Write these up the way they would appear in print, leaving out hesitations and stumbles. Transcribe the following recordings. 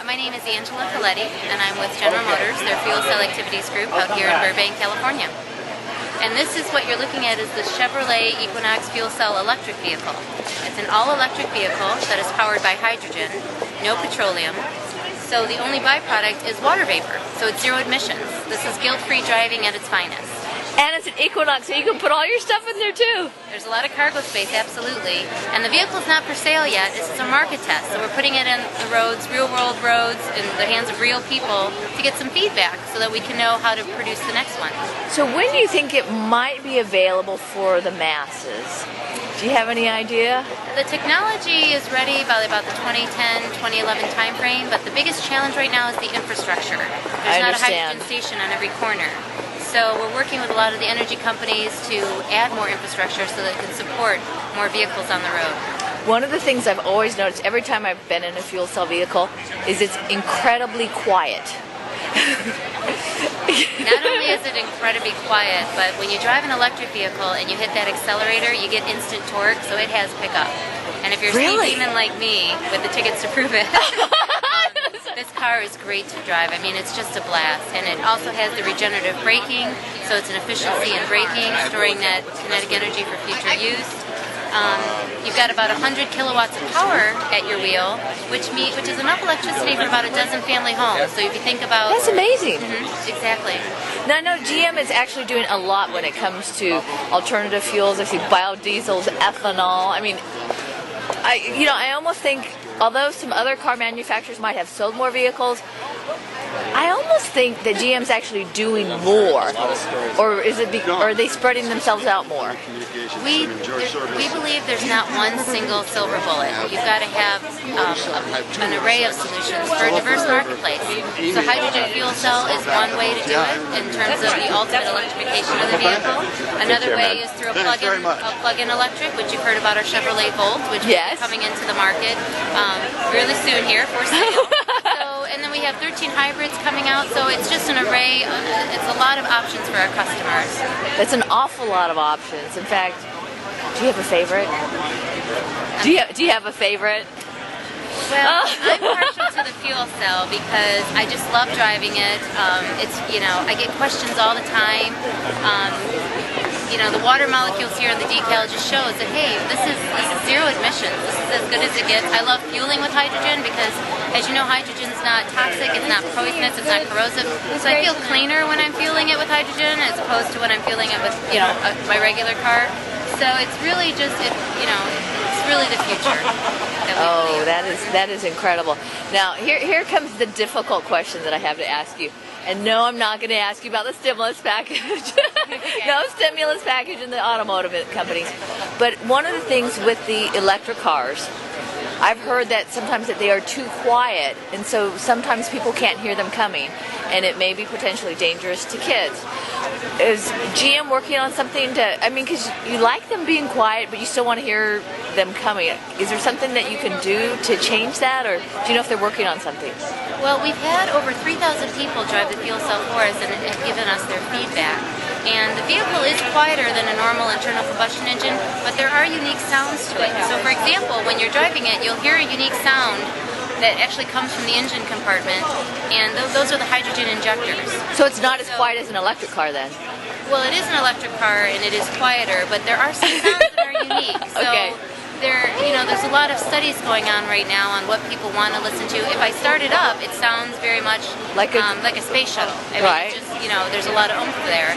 My name is Angela Coletti, and I'm with General Motors, their Fuel Cell Activities Group out here in Burbank, California. And this is what you're looking at is the Chevrolet Equinox Fuel Cell Electric Vehicle. It's an all-electric vehicle that is powered by hydrogen, no petroleum. So the only byproduct is water vapor, so it's zero emissions. This is guilt-free driving at its finest. And it's an Equinox, so you can put all your stuff in there too. There's a lot of cargo space, absolutely. And the vehicle's not for sale yet. This is a market test. So we're putting it in the roads, real-world roads, in the hands of real people to get some feedback so that we can know how to produce the next one. So when do you think it might be available for the masses? Do you have any idea? The technology is ready by about the 2010, 2011 timeframe, but the biggest challenge right now is the infrastructure. There's not a hydrogen station on every corner. So we're working with a lot of the energy companies to add more infrastructure so that it can support more vehicles on the road. One of the things I've always noticed every time I've been in a fuel cell vehicle is it's incredibly quiet. Not only is it incredibly quiet, but when you drive an electric vehicle and you hit that accelerator, you get instant torque, so it has pickup. And if you're a speed demon like me, with the tickets to prove it, this car is great to drive. I mean, it's just a blast. And it also has the regenerative braking, so it's an efficiency in braking, storing that kinetic energy for future use. You've got about 100 kilowatts of power at your wheel, which is enough electricity for about a dozen family homes. So if you think about... That's amazing. Exactly. Now I know GM is actually doing a lot when it comes to alternative fuels. I see biodiesels, ethanol. I mean, I almost think, although some other car manufacturers might have sold more vehicles, I almost think that GM's actually doing more, or are they spreading themselves out more? We believe there's not one single silver bullet. You've got to have an array of solutions for a diverse marketplace. So hydrogen fuel cell is one way to do it in terms of the ultimate electrification of the vehicle. Another way is through a plug-in electric, which you've heard about our Chevrolet Volt, which will be coming into the market really soon here for sale. And then we have 13 hybrids coming out, so it's just an array. It's a lot of options for our customers. It's an awful lot of options. In fact, do you have a favorite? Do you have a favorite? Well, I'm partial to the fuel cell because I just love driving it. I get questions all the time. The water molecules here on the decal just shows that, hey, this is zero emissions. This is as good as it gets. I love fueling with hydrogen because, as you know, hydrogen's not toxic, it's not poisonous, it's not corrosive. So I feel cleaner when I'm fueling it with hydrogen as opposed to when I'm fueling it with, my regular car. So it's really just, it's really the future. Oh, that is incredible. Now, here comes the difficult question that I have to ask you. And no, I'm not going to ask you about the stimulus package. No stimulus package in the automotive companies. But one of the things with the electric cars, I've heard that sometimes that they are too quiet, and so sometimes people can't hear them coming, and it may be potentially dangerous to kids. Is GM working on something because you like them being quiet, but you still want to hear them coming. Is there something that you can do to change that, or do you know if they're working on something? Well, we've had over 3,000 people drive the fuel cell for us and have given us their feedback. And the vehicle is quieter than a normal internal combustion engine, but there are unique sounds to it. So for example, when you're driving it, you'll hear a unique sound that actually comes from the engine compartment, and those are the hydrogen injectors. So it's not as quiet as an electric car then? Well, it is an electric car and it is quieter, but there are some sounds that are unique. So there's a lot of studies going on right now on what people want to listen to. If I start it up, it sounds very much like a space shuttle. There's a lot of oomph there.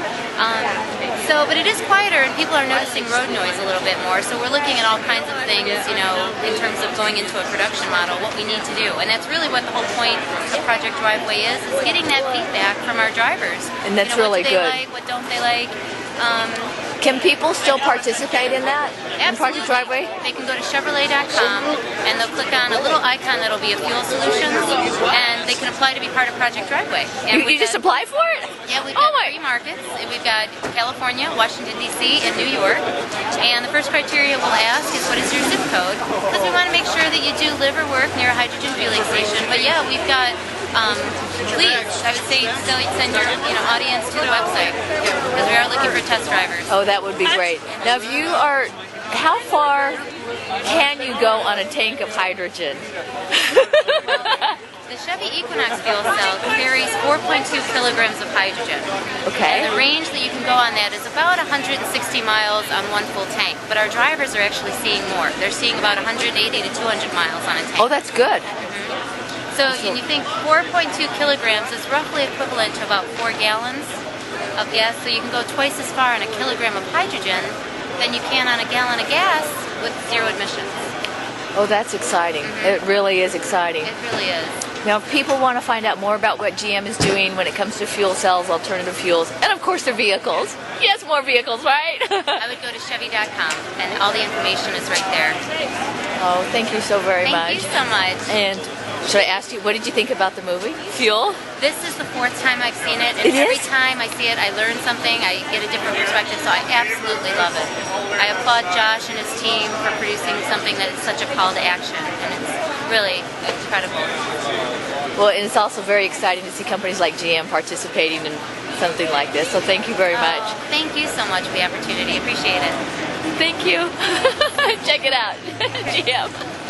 But it is quieter, and people are noticing road noise a little bit more. So we're looking at all kinds of things, in terms of going into a production model, what we need to do. And that's really what the whole point of Project Driveway is getting that feedback from our drivers. And that's really good. What do they like? What don't they like? Can people still participate in that? Absolutely. In Project Driveway? They can go to Chevrolet.com and they'll click on a little icon that'll be a Fuel Solutions, and they can apply to be part of Project Driveway. And you just apply for it? Yeah, we've got 3 markets. We've got California, Washington, D.C., and New York. And the first criteria we'll ask is, what is your zip code? Because we want to make sure that you do live or work near a hydrogen fueling station. But yeah, we've got please, I would say, send your audience to the website because we are looking for test drivers. Oh, that would be great. Now, how far can you go on a tank of hydrogen? The Chevy Equinox fuel cell carries 4.2 kilograms of hydrogen. Okay. And the range that you can go on that is about 160 miles on one full tank. But our drivers are actually seeing more. They're seeing about 180 to 200 miles on a tank. Oh, that's good. So you think 4.2 kilograms is roughly equivalent to about 4 gallons of gas. So you can go twice as far on a kilogram of hydrogen than you can on a gallon of gas with zero emissions. Oh, that's exciting. It really is exciting. It really is. Now, if people want to find out more about what GM is doing when it comes to fuel cells, alternative fuels, and of course their vehicles. Yes, more vehicles, right? I would go to Chevy.com and all the information is right there. Oh, thank you so very much. Thank you so much. And should I ask you, what did you think about the movie, Fuel? This is the 4th time I've seen it, and every time I see it, I learn something, I get a different perspective, so I absolutely love it. I applaud Josh and his team for producing something that is such a call to action, and it's really incredible. Well, and it's also very exciting to see companies like GM participating in something like this, so thank you very much. Thank you so much for the opportunity. Appreciate it. Thank you. Check it out. GM.